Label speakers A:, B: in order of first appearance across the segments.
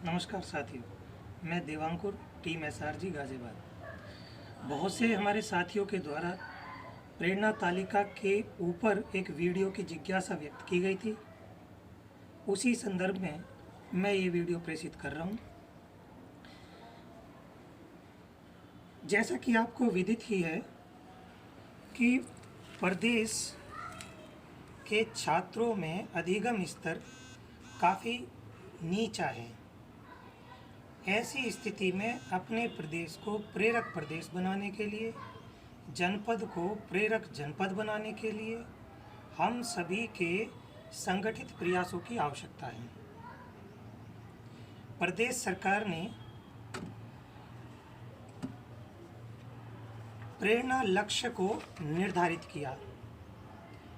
A: नमस्कार साथियों, मैं देवांकुर टीम एसआरजी गाजियाबाद। बहुत से हमारे साथियों के द्वारा प्रेरणा तालिका के ऊपर एक वीडियो की जिज्ञासा व्यक्त की गई थी। उसी संदर्भ में मैं ये वीडियो प्रेषित कर रहा हूँ। जैसा कि आपको विदित ही है कि प्रदेश के छात्रों में अधिगम स्तर काफ़ी नीचा है। ऐसी स्थिति में अपने प्रदेश को प्रेरक प्रदेश बनाने के लिए, जनपद को प्रेरक जनपद बनाने के लिए हम सभी के संगठित प्रयासों की आवश्यकता है। प्रदेश सरकार ने प्रेरणा लक्ष्य को निर्धारित किया।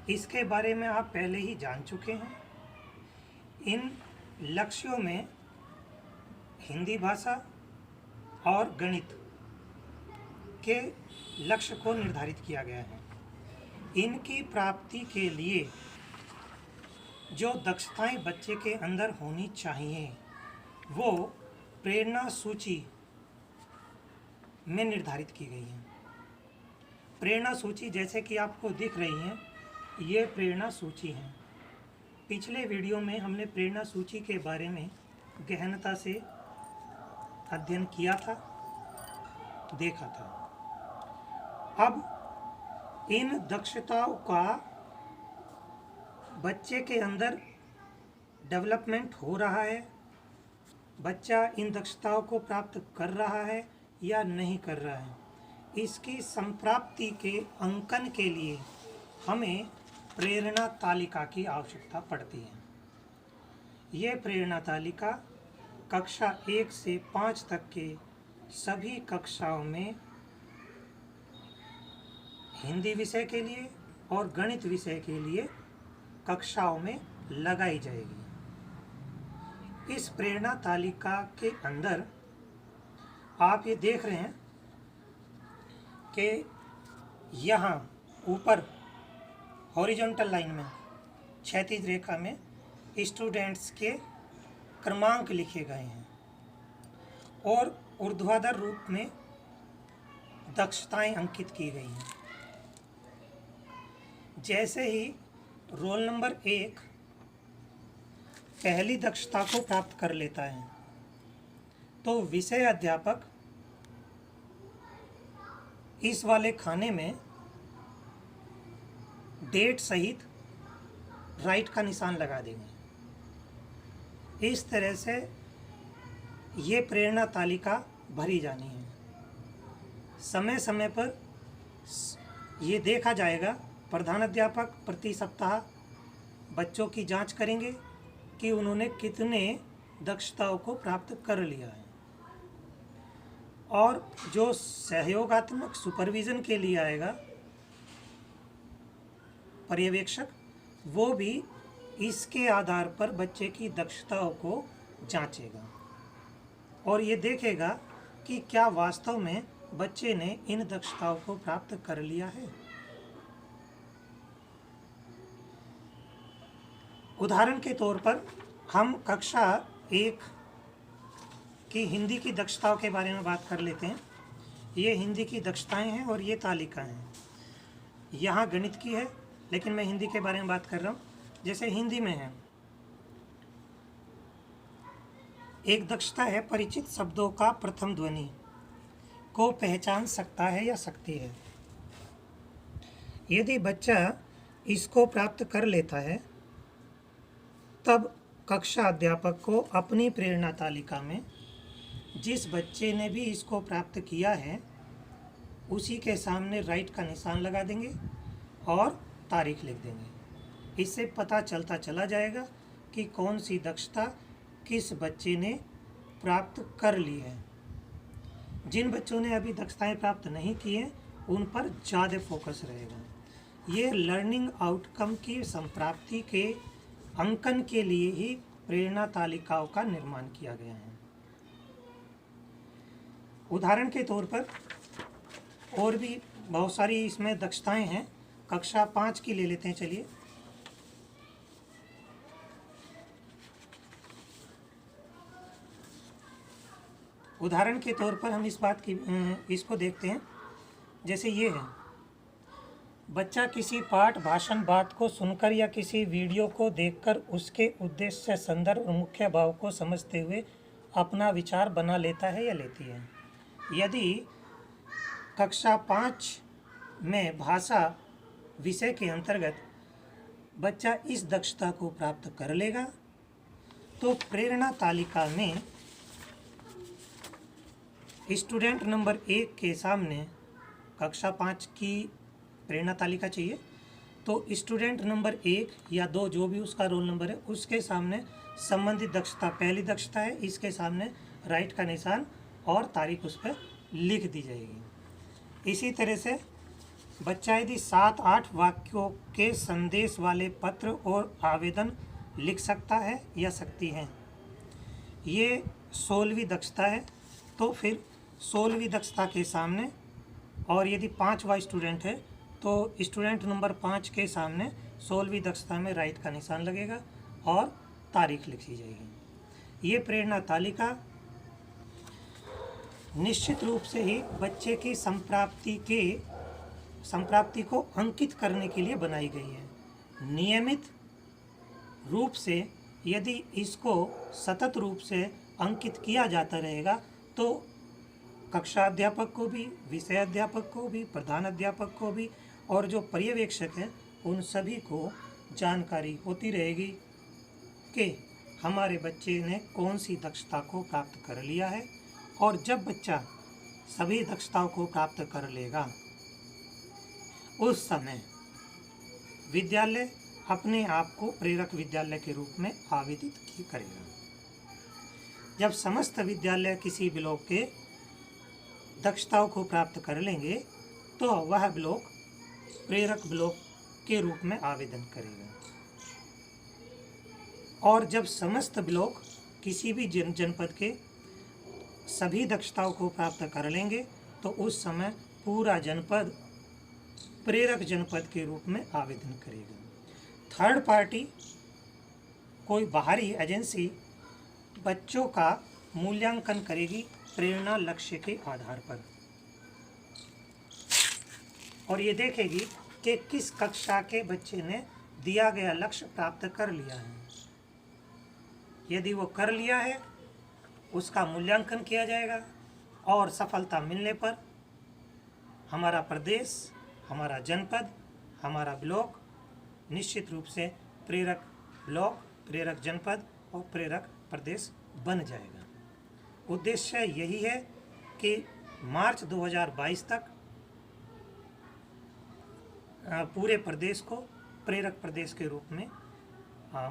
A: इसके बारे में आप पहले ही जान चुके हैं। इन लक्ष्यों में हिंदी भाषा और गणित के लक्ष्य को निर्धारित किया गया है। इनकी प्राप्ति के लिए जो दक्षताएं बच्चे के अंदर होनी चाहिए वो प्रेरणा सूची में निर्धारित की गई है। प्रेरणा सूची जैसे कि आपको दिख रही है, ये प्रेरणा सूची है। पिछले वीडियो में हमने प्रेरणा सूची के बारे में गहनता से अध्ययन किया था, देखा था। अब इन दक्षताओं का बच्चे के अंदर डेवलपमेंट हो रहा है, बच्चा इन दक्षताओं को प्राप्त कर रहा है या नहीं कर रहा है, इसकी संप्राप्ति के अंकन के लिए हमें प्रेरणा तालिका की आवश्यकता पड़ती है। ये प्रेरणा तालिका कक्षा 1 से 5 तक के सभी कक्षाओं में हिंदी विषय के लिए और गणित विषय के लिए कक्षाओं में लगाई जाएगी। इस प्रेरणा तालिका के अंदर आप ये देख रहे हैं कि यहाँ ऊपर हॉरिजॉन्टल लाइन में, क्षैतिज रेखा में स्टूडेंट्स के क्रमांक लिखे गए हैं और ऊर्ध्वाधर रूप में दक्षताएं अंकित की गई हैं। जैसे ही रोल नंबर 1 पहली दक्षता को प्राप्त कर लेता है तो विषय अध्यापक इस वाले खाने में डेट सहित राइट का निशान लगा देंगे। इस तरह से ये प्रेरणा तालिका भरी जानी है। समय समय पर ये देखा जाएगा, प्रधानाध्यापक प्रति सप्ताह बच्चों की जांच करेंगे कि उन्होंने कितने दक्षताओं को प्राप्त कर लिया है। और जो सहयोगात्मक सुपरविज़न के लिए आएगा पर्यवेक्षक, वो भी इसके आधार पर बच्चे की दक्षताओं को जांचेगा और ये देखेगा कि क्या वास्तव में बच्चे ने इन दक्षताओं को प्राप्त कर लिया है। उदाहरण के तौर पर हम कक्षा 1 की हिंदी की दक्षताओं के बारे में बात कर लेते हैं। ये हिंदी की दक्षताएं हैं और ये तालिका हैं। यहाँ गणित की है, लेकिन मैं हिंदी के बारे में बात कर रहा हूँ। जैसे हिंदी में है, एक दक्षता है परिचित शब्दों का प्रथम ध्वनि को पहचान सकता है या सकती है। यदि बच्चा इसको प्राप्त कर लेता है तब कक्षा अध्यापक को अपनी प्रेरणा तालिका में जिस बच्चे ने भी इसको प्राप्त किया है उसी के सामने राइट का निशान लगा देंगे और तारीख लिख देंगे। इससे पता चलता चला जाएगा कि कौन सी दक्षता किस बच्चे ने प्राप्त कर ली है। जिन बच्चों ने अभी दक्षताएं प्राप्त नहीं की हैं उन पर ज़्यादा फोकस रहेगा। ये लर्निंग आउटकम की संप्राप्ति के अंकन के लिए ही प्रेरणा तालिकाओं का निर्माण किया गया है। उदाहरण के तौर पर और भी बहुत सारी इसमें दक्षताएं हैं। कक्षा 5 की ले लेते हैं। चलिए, उदाहरण के तौर पर हम इसको देखते हैं। जैसे ये है, बच्चा किसी पाठ, भाषण, बात को सुनकर या किसी वीडियो को देखकर उसके उद्देश्य, संदर्भ और मुख्य भाव को समझते हुए अपना विचार बना लेता है या लेती है। यदि कक्षा 5 में भाषा विषय के अंतर्गत बच्चा इस दक्षता को प्राप्त कर लेगा तो प्रेरणा तालिका में स्टूडेंट नंबर 1 के सामने, कक्षा 5 की प्रेरणा तालिका चाहिए तो स्टूडेंट नंबर 1 या 2 जो भी उसका रोल नंबर है उसके सामने संबंधित दक्षता, पहली दक्षता है, इसके सामने राइट का निशान और तारीख उस पर लिख दी जाएगी। इसी तरह से बच्चा यदि 7-8 वाक्यों के संदेश वाले पत्र और आवेदन लिख सकता है या सकती है, ये 16वीं दक्षता है, तो फिर 16वीं दक्षता के सामने, और यदि 5वां स्टूडेंट है तो स्टूडेंट नंबर 5 के सामने 16वीं दक्षता में राइट का निशान लगेगा और तारीख लिखी जाएगी। ये प्रेरणा तालिका निश्चित रूप से ही बच्चे की संप्राप्ति को अंकित करने के लिए बनाई गई है। नियमित रूप से यदि इसको सतत रूप से अंकित किया जाता रहेगा तो कक्षा अध्यापक को भी, विषय अध्यापक को भी, प्रधान अध्यापक को भी और जो पर्यवेक्षक हैं उन सभी को जानकारी होती रहेगी कि हमारे बच्चे ने कौन सी दक्षता को प्राप्त कर लिया है। और जब बच्चा सभी दक्षताओं को प्राप्त कर लेगा उस समय विद्यालय अपने आप को प्रेरक विद्यालय के रूप में आवेदित करेगा। जब समस्त विद्यालय किसी ब्लॉक के दक्षताओं को प्राप्त कर लेंगे तो वह ब्लॉक प्रेरक ब्लॉक के रूप में आवेदन करेगा। और जब समस्त ब्लॉक किसी भी जनपद के सभी दक्षताओं को प्राप्त कर लेंगे तो उस समय पूरा जनपद प्रेरक जनपद के रूप में आवेदन करेगा। थर्ड पार्टी, कोई बाहरी एजेंसी बच्चों का मूल्यांकन करेगी प्रेरणा लक्ष्य के आधार पर और ये देखेगी कि किस कक्षा के बच्चे ने दिया गया लक्ष्य प्राप्त कर लिया है। यदि वो कर लिया है उसका मूल्यांकन किया जाएगा और सफलता मिलने पर हमारा प्रदेश, हमारा जनपद, हमारा ब्लॉक निश्चित रूप से प्रेरक ब्लॉक, प्रेरक जनपद और प्रेरक प्रदेश बन जाएगा। उद्देश्य यही है कि मार्च 2022 तक पूरे प्रदेश को प्रेरक प्रदेश के रूप में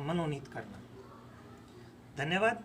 A: मनोनीत करना। धन्यवाद।